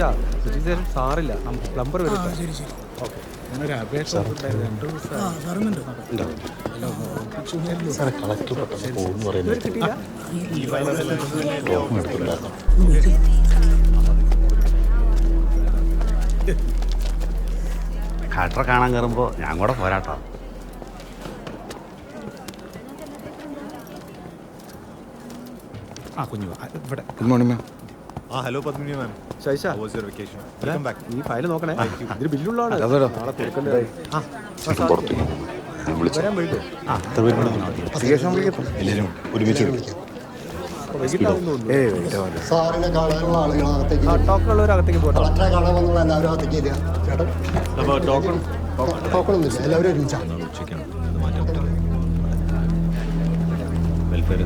ശൈശ ശേഷം സാറില്ല, പ്ലംബർ വരും. ശരി ശരി. ഓക്കെ, ഞാനൊരു അപേക്ഷ കളക്ടറെ കാണാൻ കയറുമ്പോൾ ഞാൻ കൂടെ പോരാട്ടോ. കുഞ്ഞു ഇവിടെ. Good morning ma'am. Hello Padmini ma'am. ശൈശ, ഈ ഫയൽ നോക്കണേ, ഇതിന് ബില്ലുള്ളതാണ്. നാളെ കൊടുക്കണ്ടേ? വരാൻ വൈകോ? എല്ലാവരും ഒരുമിച്ച് സാറിനെ കാണാനുള്ള ആളുകളകത്തേക്ക് ടോക്കണുള്ളവരകത്തേക്ക് പോകട്ടെ. കളക്ടറെ കാണാൻ വന്നുള്ള എല്ലാവരും അകത്തേക്ക് ഇരിക്കുക. ചേട്ടൻ ടോക്കണൊന്നുമില്ല, എല്ലാവരും ഒരുമിച്ചാണ്.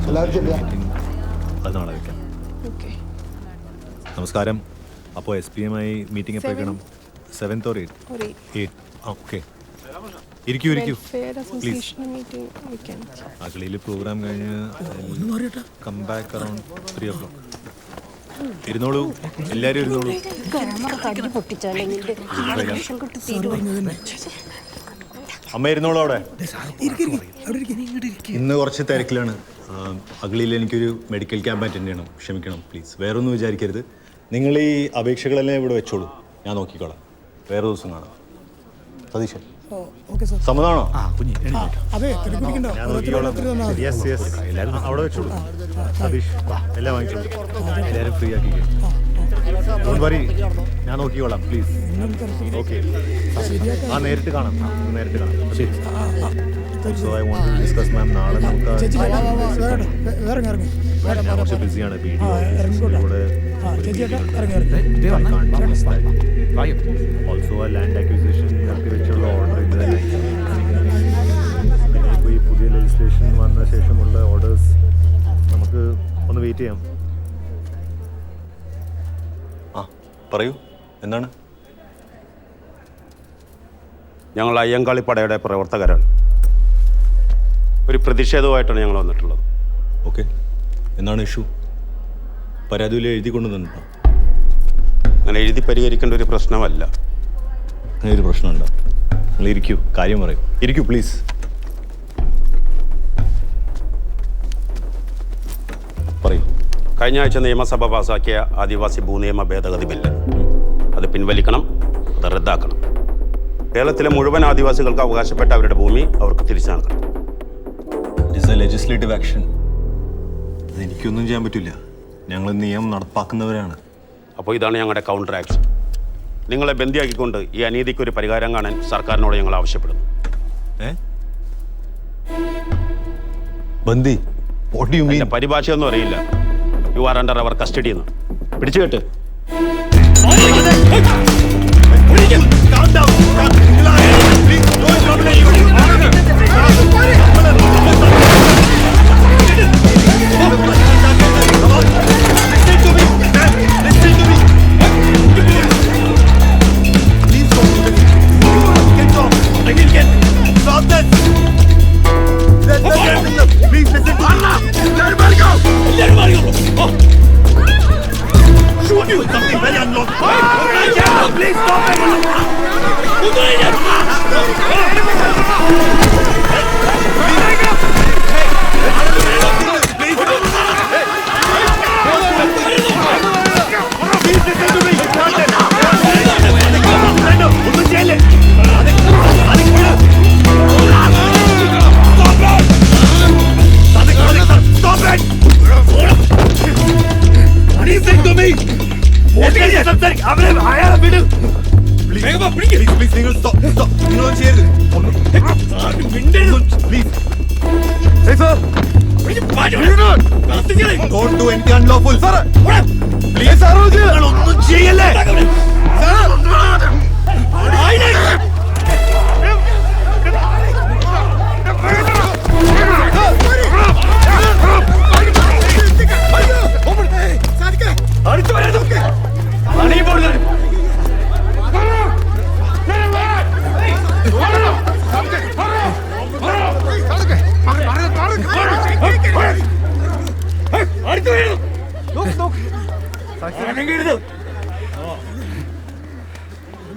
എല്ലാവരും ചെല്ലുക. അത് നാളെ വെക്കാം. നമസ്കാരം. അപ്പോൾ SPMI മീറ്റിംഗ് എപ്പോൾ വെക്കണം? 7th or 8? ഓക്കെ, ഇരിക്കൂ പ്ലീസ്. അകളിയിൽ പ്രോഗ്രാം കഴിഞ്ഞ് കം ബാക്ക് അറൗണ്ട് 3 o'clock. ഇരുന്നോളൂ, എല്ലാവരും ഇരുന്നോളൂ. അമ്മ ഇരുന്നോളൂ അവിടെ. ഇന്ന് കുറച്ച് തിരക്കിലാണ്. അകളിയിൽ എനിക്കൊരു മെഡിക്കൽ ക്യാമ്പ് അറ്റൻഡ് ചെയ്യണം. ക്ഷമിക്കണം പ്ലീസ്. വേറൊന്നും വിചാരിക്കരുത്. നിങ്ങൾ ഈ അപേക്ഷകളെല്ലാം ഇവിടെ വെച്ചോളൂ, ഞാൻ നോക്കിക്കോളാം. വേറെ ദിവസം കാണാം. സതീശൻ സമ്മതമാണോ? ഞാൻ നോക്കിക്കോളാം. എല്ലാവരും അവിടെ വെച്ചോളൂ. സതീഷ് എല്ലാം വാങ്ങിച്ചോളൂ. എല്ലാവരും ഫ്രീ ആക്കിക്കോ. ഡോണ്ട് വറി, ഞാൻ നോക്കിക്കോളാം പ്ലീസ്. ഓക്കെ, നേരിട്ട് കാണാം. ശരി. So I want to discuss, ma'am, നാളെ നമുക്ക് കുറച്ച് ബിസിയാണ്. ഓൾസോ ആ ലാൻഡ് അക്വിസിഷൻ വെച്ചുള്ള ഓർഡർ ഇത് തന്നെ. പിന്നെ ഇപ്പോൾ ഈ പുതിയ ലെജിസ്ലേഷൻ വന്ന ശേഷമുള്ള ഓർഡേഴ്സ് നമുക്ക് ഒന്ന് വെയിറ്റ് ചെയ്യാം. പറയൂ, എന്താണ്? ഞങ്ങൾ അയ്യങ്കാളിപ്പടയുടെ പ്രവർത്തകരാണ്. ഒരു പ്രതിഷേധവുമായിട്ടാണ് ഞങ്ങൾ വന്നിട്ടുള്ളത്. ഓക്കെ, എന്താണ് ഇഷ്യൂ? പരാതിയിൽ എഴുതി കൊണ്ടുവന്നിട്ടുണ്ടോ? അങ്ങനെ എഴുതി പരിഹരിക്കേണ്ട ഒരു പ്രശ്നമല്ല. അങ്ങനെ ഒരു പ്രശ്നമുണ്ടോ? നിങ്ങൾ ഇരിക്കൂ, കാര്യം പറയൂ. ഇരിക്കൂ പ്ലീസ്. പറയൂ. കഴിഞ്ഞ ആഴ്ച നിയമസഭ പാസാക്കിയ ആദിവാസി ഭൂനിയമ ഭേദഗതി ബില്ല് അത് പിൻവലിക്കണം, അത് റദ്ദാക്കണം. കേരളത്തിലെ മുഴുവൻ ആദിവാസികൾക്ക് അവകാശപ്പെട്ട അവരുടെ ഭൂമി അവർക്ക് തിരിച്ചു നൽകണം. It is a legislative action. അതെനിക്കൊന്നും ചെയ്യാൻ പറ്റില്ല. ഞങ്ങൾ നിയമം നടപ്പാക്കുന്നവരാണ്. അപ്പോൾ ഇതാണ് ഞങ്ങളുടെ കൗണ്ടർ ആക്ഷൻ. നിങ്ങളെ ബന്ദിയാക്കിക്കൊണ്ട് ഈ അനീതിക്കൊരു പരിഹാരം കാണാൻ സർക്കാരിനോട് ഞങ്ങൾ ആവശ്യപ്പെടുന്നു. ബന്ദി? What do you mean? പരിഭാഷയൊന്നും അറിയില്ല. You are under our custody എന്ന്. പിടിച്ചു കേട്ട്. Don't do anything unlawful. Sir, please, sir, ഒന്നും ചെയ്യല്ലേ.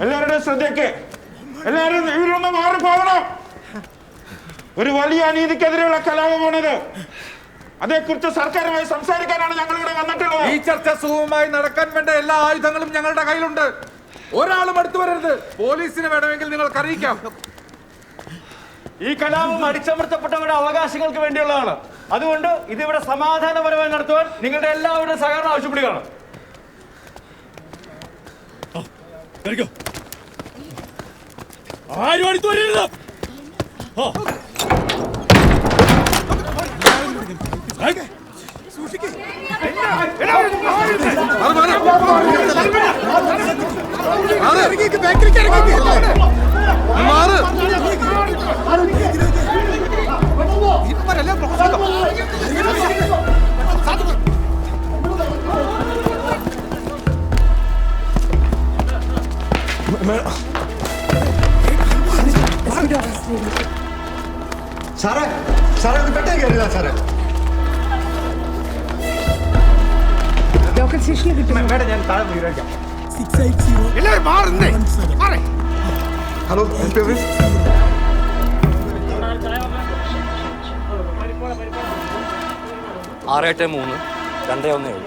എല്ലാവരുടെയും ശ്രദ്ധയ്ക്ക്, എല്ലാവരും ഇവരൊന്ന് മാറിപ്പോകണം. ഒരു വലിയ അനീതിക്കെതിരെയുള്ള കലാപമാണിത്. അതേക്കുറിച്ച് സർക്കാരുമായി സംസാരിക്കാനാണ് ഞങ്ങൾ ഇവിടെ വന്നിട്ടുള്ളത്. ഈ ചർച്ച സുഗമമായി നടക്കാൻ വേണ്ട എല്ലാ ആയുധങ്ങളും ഞങ്ങളുടെ കയ്യിലുണ്ട്. ഒരാളും അടുത്തു വരരുത്. പോലീസിന് വേണമെങ്കിൽ നിങ്ങൾക്ക് അറിയിക്കാം. ഈ കലാപം അടിച്ചമർത്തപ്പെട്ടവരുടെ അവകാശങ്ങൾക്ക് വേണ്ടിയുള്ളതാണ്. അതുകൊണ്ട് ഇതിവിടെ സമാധാനപരമായി നടത്തുവാൻ നിങ്ങളുടെ എല്ലാവരുടെയും സഹകരണം ആവശ്യപ്പെടുകയാണ്. ആരും അടുത്തു വരരുത്. സാറേ സാറേ ഒന്ന് പെട്ടെന്ന് കയറിയതാ സാറേ. ലോക്കൽ സ്റ്റേഷനിൽ കിട്ടും. ഹലോ ആറേട്ട് 3 217.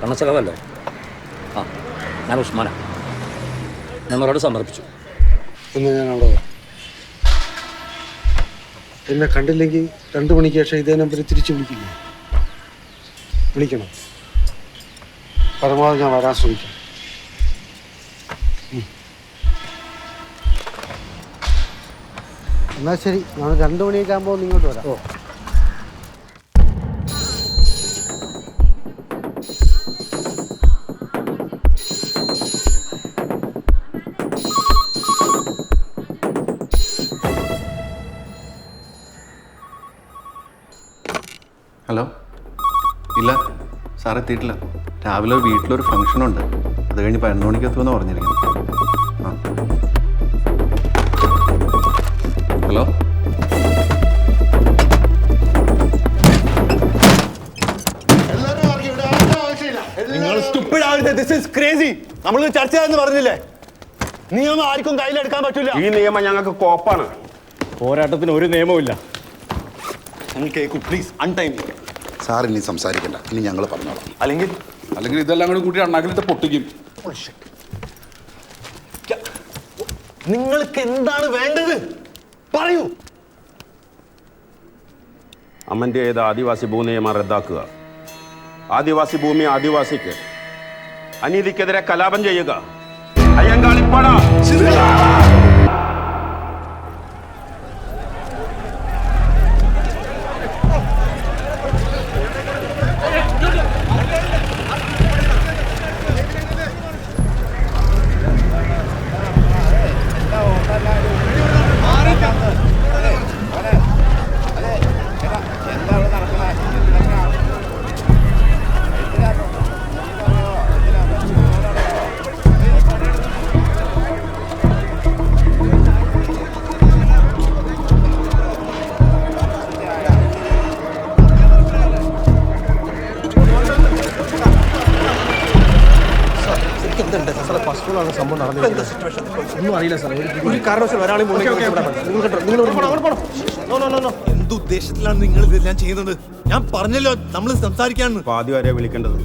കണ്ണച്ചലവല്ലേ? ഞാൻ ഉസ്മാന. ഞങ്ങളോട് സമർപ്പിച്ചു. എന്ന് ഞാൻ അവിടെ എന്നെ കണ്ടില്ലെങ്കിൽ 2 മണിക്ക് ശേഷം ഇതേ നമ്പറിൽ തിരിച്ച് വിളിക്കില്ലേ? വിളിക്കണം. പരമാവധി ഞാൻ വരാൻ ശ്രമിക്കാം. എന്നാൽ ശരി, ഞാൻ 2 മണിയൊക്കെ ആകുമ്പോൾ ഇങ്ങോട്ട് വരാം. ഓ ഹലോ. ഇല്ല, സാർ എത്തിയിട്ടില്ല. രാവിലെ വീട്ടിലൊരു ഫംഗ്ഷനുണ്ട്. അത് കഴിഞ്ഞ് 11 മണിക്ക് എത്തുമെന്ന് പറഞ്ഞിരിക്കുന്നു. ആ ഹലോ. നിങ്ങൾ സ്റ്റുപ്പിഡ് ആവരുത്. This is crazy. നമ്മൾ ചർച്ച ചെയ്യാന്ന് പറഞ്ഞില്ലേ? നിയമം ആർക്കും കയ്യിലെടുക്കാൻ പറ്റില്ല. ഈ നിയമം ഞങ്ങൾക്ക് കോപ്പാണ്. പോരാട്ടത്തിന് ഒരു നിയമവും കേൾക്കൂ പ്ലീസ്. അൺടൈം. സാർ ഇനി സംസാരിക്കണ്ട, ഇനി ഞങ്ങൾ പറഞ്ഞോളാം. അല്ലെങ്കിൽ ഇതെല്ലാം കൂടി കൂട്ടി അണ്ണാക്കിലിട്ട് പൊട്ടിക്കും. നിങ്ങൾക്ക് എന്താണ് വേണ്ടത്? പറയൂ. അമൻ്റെ ചെയ്ത ആദിവാസി ഭൂനിയമം റദ്ദാക്കുക. ആദിവാസി ഭൂമി ആദിവാസിക്ക്. അനീതിക്കെതിരെ കലാപം ചെയ്യുക. അയ്യങ്കാളിപ്പട. സംഭവം നടന്നില്ല. ഒന്നും അറിയില്ല സാർ. ഒരു കാരണവശാലും ഒരാളെയും എന്തുദ്ദേശത്തിലാണ് നിങ്ങൾ ഇതെല്ലാം ചെയ്യുന്നത്? ഞാൻ പറഞ്ഞല്ലോ നമ്മൾ സംസാരിക്കാന്ന്. ആദ്യം ആരെയാ വിളിക്കേണ്ടത്?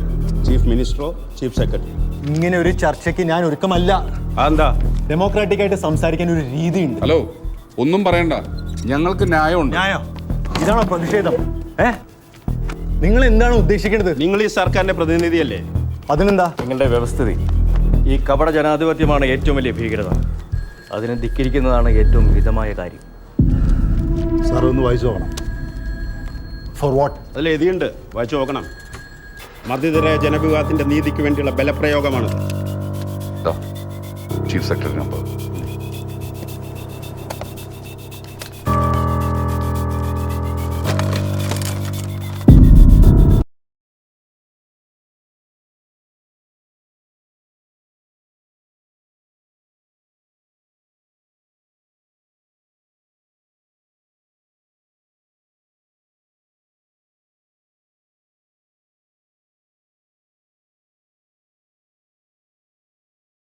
ചീഫ് മിനിസ്റ്ററോ ചീഫ് സെക്രട്ടറി? ഇങ്ങനെ ഒരു ചർച്ചയ്ക്ക് ഞാൻ ഒരുക്കമല്ല. അതെന്താ? ഡെമോക്രാറ്റിക് ആയിട്ട് സംസാരിക്കാൻ ഒരു രീതിയുണ്ട്. ഹലോ, ഒന്നും പറയണ്ട, ഞങ്ങൾക്ക് ന്യായമുണ്ട്. ന്യായം? ഇതാണോ പ്രതിഷേധം? നിങ്ങൾ എന്താണ് ഉദ്ദേശിക്കേണ്ടത്? നിങ്ങൾ ഈ സർക്കാരിന്റെ പ്രതിനിധിയല്ലേ? അതിനെന്താ? നിങ്ങളുടെ വ്യവസ്ഥിതി, ഈ കപട ജനാധിപത്യമാണ് ഏറ്റവും വലിയ ഭീകരത. അതിനെ ധിക്കരിക്കുന്നതാണ് ഏറ്റവും മിതമായ കാര്യം. സാർ ഒന്ന് വായിച്ചു നോക്കണം. For what? അതിൽ എഴുതിയുണ്ട്, വായിച്ചു നോക്കണം. മർദ്ദിതരായ ജനവിഭാഗത്തിന്റെ നീതിക്ക് വേണ്ടിയുള്ള ബലപ്രയോഗമാണ്. Chief secretary number